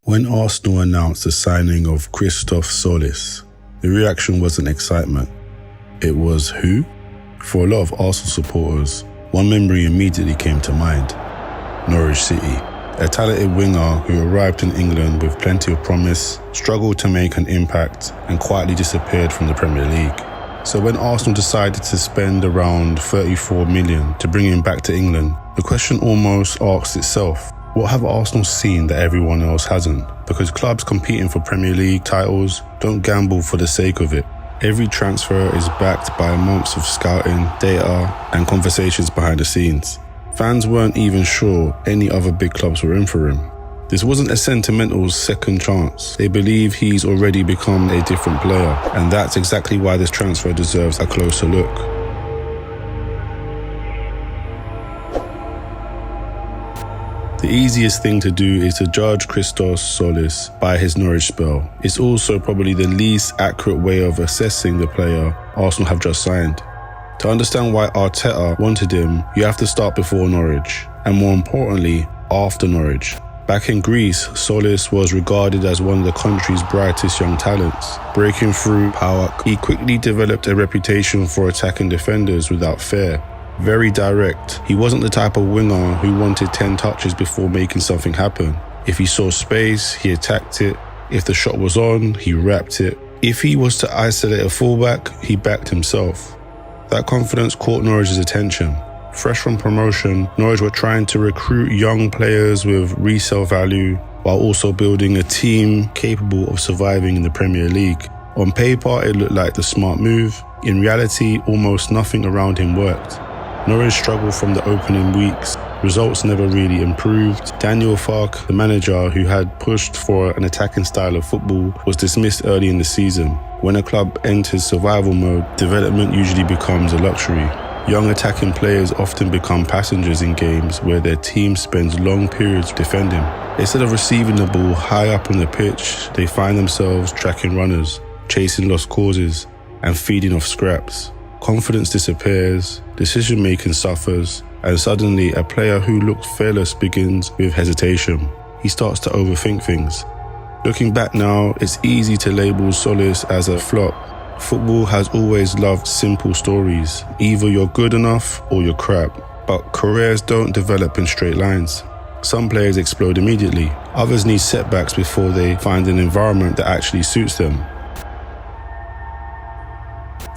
When Arsenal announced the signing of Christos Tzolis, the reaction wasn't excitement. It was who? For a lot of Arsenal supporters, one memory immediately came to mind. Norwich City, a talented winger who arrived in England with plenty of promise, struggled to make an impact, and quietly disappeared from the Premier League. So when Arsenal decided to spend around 34 million to bring him back to England, the question almost asks itself, what have Arsenal seen that everyone else hasn't? Because clubs competing for Premier League titles don't gamble for the sake of it. Every transfer is backed by months of scouting, data, and conversations behind the scenes. Fans weren't even sure any other big clubs were in for him. This wasn't a sentimental second chance. They believe he's already become a different player, and that's exactly why this transfer deserves a closer look. The easiest thing to do is to judge Christos Tzolis by his Norwich spell. It's also probably the least accurate way of assessing the player Arsenal have just signed. To understand why Arteta wanted him, you have to start before Norwich, and more importantly, after Norwich. Back in Greece, Tzolis was regarded as one of the country's brightest young talents. Breaking through PAOK, he quickly developed a reputation for attacking defenders without fear. Very direct. He wasn't the type of winger who wanted 10 touches before making something happen. If he saw space, he attacked it. If the shot was on, he wrapped it. If he was to isolate a fullback, he backed himself. That confidence caught Norwich's attention. Fresh from promotion, Norwich were trying to recruit young players with resale value while also building a team capable of surviving in the Premier League. On paper, it looked like the smart move. In reality, almost nothing around him worked. Norwich struggled from the opening weeks. Results never really improved. Daniel Farke, the manager who had pushed for an attacking style of football, was dismissed early in the season. When a club enters survival mode, development usually becomes a luxury. Young attacking players often become passengers in games where their team spends long periods defending. Instead of receiving the ball high up on the pitch, they find themselves tracking runners, chasing lost causes, and feeding off scraps. Confidence disappears, decision-making suffers, and suddenly a player who looked fearless begins with hesitation. He starts to overthink things. Looking back now, it's easy to label Tzolis as a flop. Football has always loved simple stories. Either you're good enough or you're crap. But careers don't develop in straight lines. Some players explode immediately. Others need setbacks before they find an environment that actually suits them.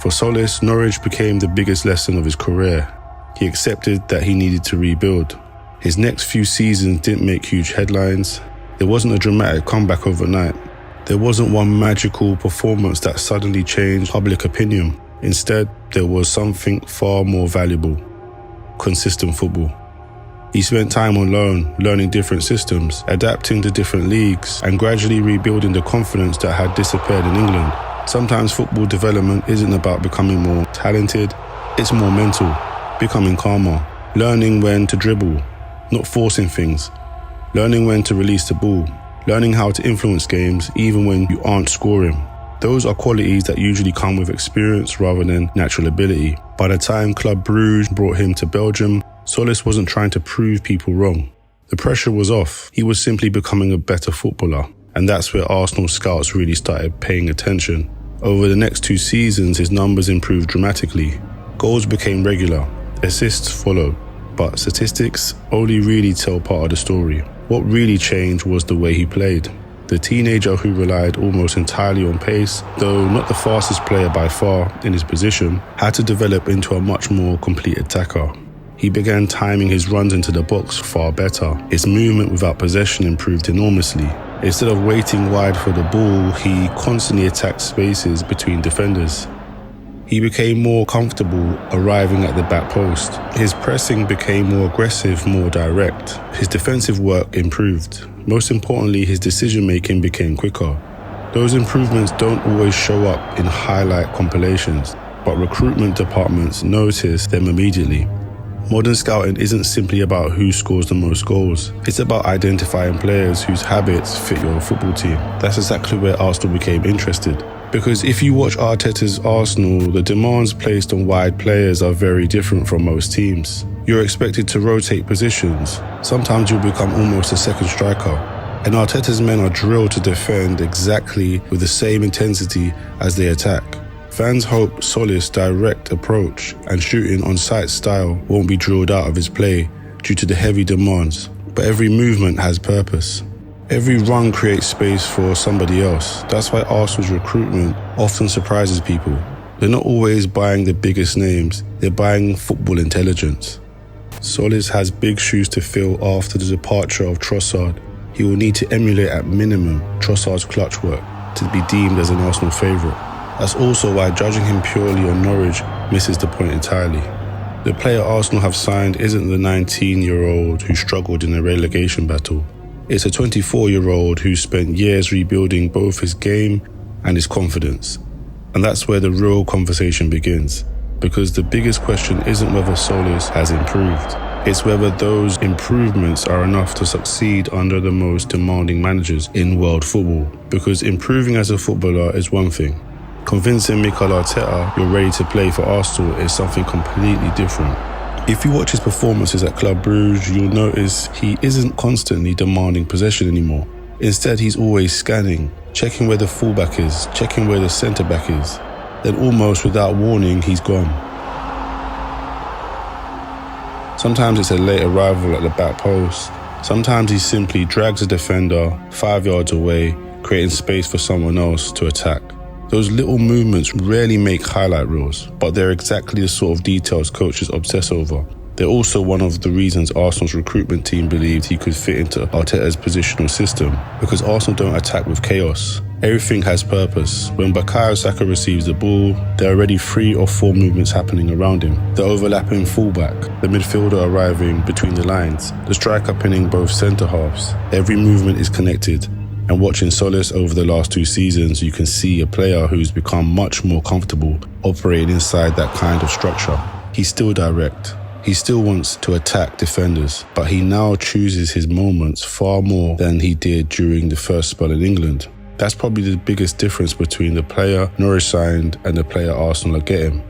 For Tzolis, Norwich became the biggest lesson of his career. He accepted that he needed to rebuild. His next few seasons didn't make huge headlines. There wasn't a dramatic comeback overnight. There wasn't one magical performance that suddenly changed public opinion. Instead, there was something far more valuable: consistent football. He spent time on loan, learning different systems, adapting to different leagues, and gradually rebuilding the confidence that had disappeared in England. Sometimes football development isn't about becoming more talented, it's more mental, becoming calmer, learning when to dribble, not forcing things, learning when to release the ball, learning how to influence games even when you aren't scoring. Those are qualities that usually come with experience rather than natural ability. By the time Club Brugge brought him to Belgium, Tzolis wasn't trying to prove people wrong. The pressure was off. He was simply becoming a better footballer. And that's where Arsenal scouts really started paying attention. Over the next 2 seasons, his numbers improved dramatically. Goals became regular, assists followed, but statistics only really tell part of the story. What really changed was the way he played. The teenager who relied almost entirely on pace, though not the fastest player by far in his position, had to develop into a much more complete attacker. He began timing his runs into the box far better. His movement without possession improved enormously. Instead of waiting wide for the ball, he constantly attacked spaces between defenders. He became more comfortable arriving at the back post. His pressing became more aggressive, more direct. His defensive work improved. Most importantly, his decision-making became quicker. Those improvements don't always show up in highlight compilations, but recruitment departments notice them immediately. Modern scouting isn't simply about who scores the most goals. It's about identifying players whose habits fit your football team. That's exactly where Arsenal became interested. Because if you watch Arteta's Arsenal, the demands placed on wide players are very different from most teams. You're expected to rotate positions. Sometimes you'll become almost a second striker. And Arteta's men are drilled to defend exactly with the same intensity as they attack. Fans hope Tzolis' direct approach and shooting on sight style won't be drilled out of his play due to the heavy demands, but every movement has purpose. Every run creates space for somebody else. That's why Arsenal's recruitment often surprises people. They're not always buying the biggest names, they're buying football intelligence. Tzolis has big shoes to fill after the departure of Trossard. He will need to emulate at minimum Trossard's clutch work to be deemed as an Arsenal favourite. That's also why judging him purely on Norwich misses the point entirely. The player Arsenal have signed isn't the 19-year-old who struggled in a relegation battle. It's a 24-year-old who spent years rebuilding both his game and his confidence. And that's where the real conversation begins. Because the biggest question isn't whether Tzolis has improved. It's whether those improvements are enough to succeed under the most demanding managers in world football. Because improving as a footballer is one thing. Convincing Mikel Arteta you're ready to play for Arsenal is something completely different. If you watch his performances at Club Brugge, you'll notice he isn't constantly demanding possession anymore. Instead, he's always scanning, checking where the fullback is, checking where the centre-back is. Then almost without warning, he's gone. Sometimes it's a late arrival at the back post. Sometimes he simply drags a defender 5 yards away, creating space for someone else to attack. Those little movements rarely make highlight reels, but they're exactly the sort of details coaches obsess over. They're also one of the reasons Arsenal's recruitment team believed he could fit into Arteta's positional system, because Arsenal don't attack with chaos. Everything has purpose. When Bukayo Saka receives the ball, there are already 3 or 4 movements happening around him. The overlapping fullback, the midfielder arriving between the lines, the striker pinning both centre-halves. Every movement is connected. And watching Tzolis over the last 2 seasons, you can see a player who's become much more comfortable operating inside that kind of structure. He's still direct. He still wants to attack defenders, but he now chooses his moments far more than he did during the first spell in England. That's probably the biggest difference between the player Norwich signed and the player Arsenal are getting.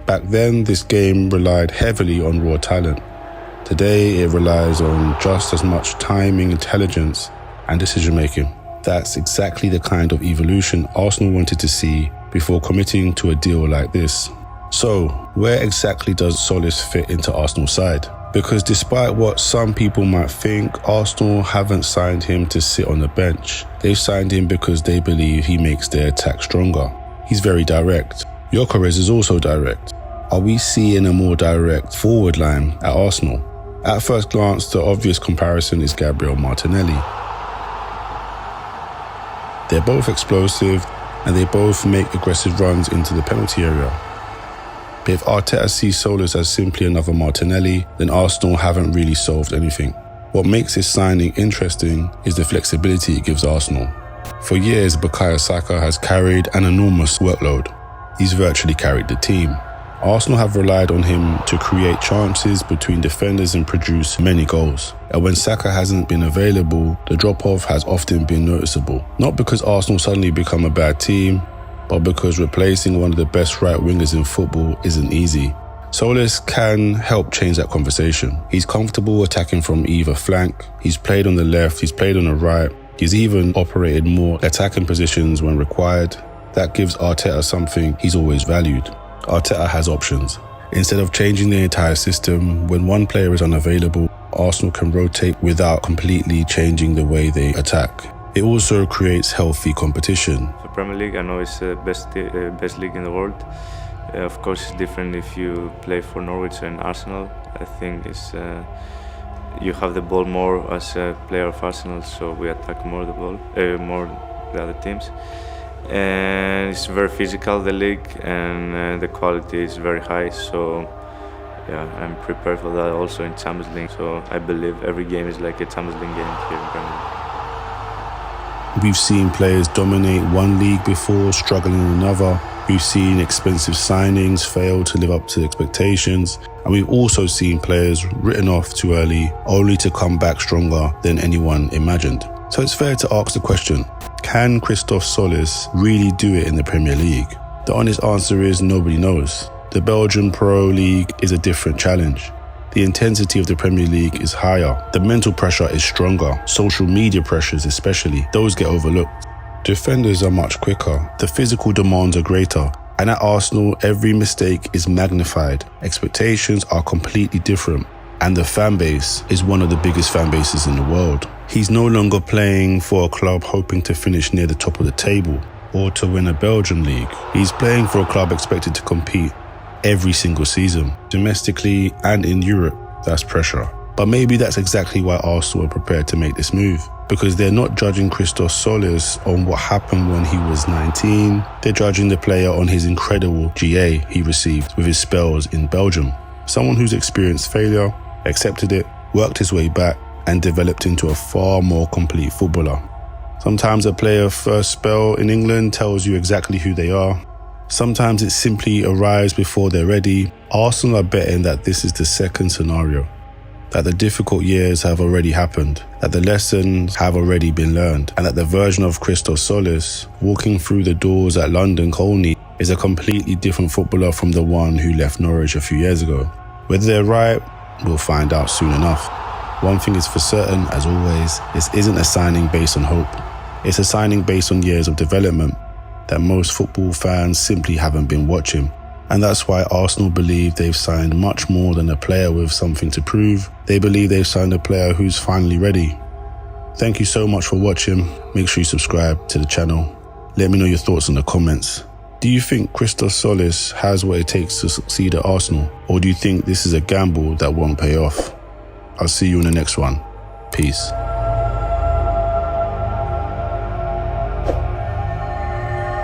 Back then, this game relied heavily on raw talent. Today, it relies on just as much timing, intelligence, and decision-making. That's exactly the kind of evolution Arsenal wanted to see before committing to a deal like this. So, where exactly does Tzolis fit into Arsenal's side? Because despite what some people might think, Arsenal haven't signed him to sit on the bench. They've signed him because they believe he makes their attack stronger. He's very direct. Gyökeres is also direct. Are we seeing a more direct forward line at Arsenal? At first glance, the obvious comparison is Gabriel Martinelli. They're both explosive and they both make aggressive runs into the penalty area. But if Arteta sees Tzolis as simply another Martinelli, then Arsenal haven't really solved anything. What makes this signing interesting is the flexibility it gives Arsenal. For years, Bukayo Saka has carried an enormous workload. He's virtually carried the team. Arsenal have relied on him to create chances between defenders and produce many goals. And when Saka hasn't been available, the drop-off has often been noticeable. Not because Arsenal suddenly become a bad team, but because replacing one of the best right wingers in football isn't easy. Tzolis can help change that conversation. He's comfortable attacking from either flank. He's played on the left, he's played on the right. He's even operated more attacking positions when required. That gives Arteta something he's always valued. Arteta has options. Instead of changing the entire system, when one player is unavailable, Arsenal can rotate without completely changing the way they attack. It also creates healthy competition. The Premier League, I know, is the best league in the world. Of course, it's different if you play for Norwich and Arsenal. I think it's you have the ball more as a player of Arsenal, so we attack more the ball, more the other teams. And it's very physical, the league, and the quality is very high, so yeah, I'm prepared for that also in Champions League. So I believe every game is like a Champions League game here in Premier League. We've seen players dominate one league before, struggling in another. We've seen expensive signings fail to live up to expectations. And we've also seen players written off too early, only to come back stronger than anyone imagined. So it's fair to ask the question, can Christos Tzolis really do it in the Premier League? The honest answer is nobody knows. The Belgian Pro League is a different challenge. The intensity of the Premier League is higher. The mental pressure is stronger. Social media pressures especially, those get overlooked. Defenders are much quicker. The physical demands are greater. And at Arsenal, every mistake is magnified. Expectations are completely different. And the fan base is one of the biggest fan bases in the world. He's no longer playing for a club hoping to finish near the top of the table or to win a Belgian league. He's playing for a club expected to compete every single season, domestically and in Europe. That's pressure. But maybe that's exactly why Arsenal are prepared to make this move, because they're not judging Christos Tzolis on what happened when he was 19. They're judging the player on his incredible GA he received with his spells in Belgium. Someone who's experienced failure, accepted it, worked his way back, and developed into a far more complete footballer. Sometimes a player's first spell in England tells you exactly who they are. Sometimes it simply arrives before they're ready. Arsenal are betting that this is the second scenario, that the difficult years have already happened, that the lessons have already been learned, and that the version of Christos Tzolis walking through the doors at London Colney is a completely different footballer from the one who left Norwich a few years ago. Whether they're right, we'll find out soon enough. One thing is for certain, as always, this isn't a signing based on hope. It's a signing based on years of development that most football fans simply haven't been watching. And that's why Arsenal believe they've signed much more than a player with something to prove. They believe they've signed a player who's finally ready. Thank you so much for watching. Make sure you subscribe to the channel. Let me know your thoughts in the comments. Do you think Christos Tzolis has what it takes to succeed at Arsenal? Or do you think this is a gamble that won't pay off? I'll see you in the next one. Peace.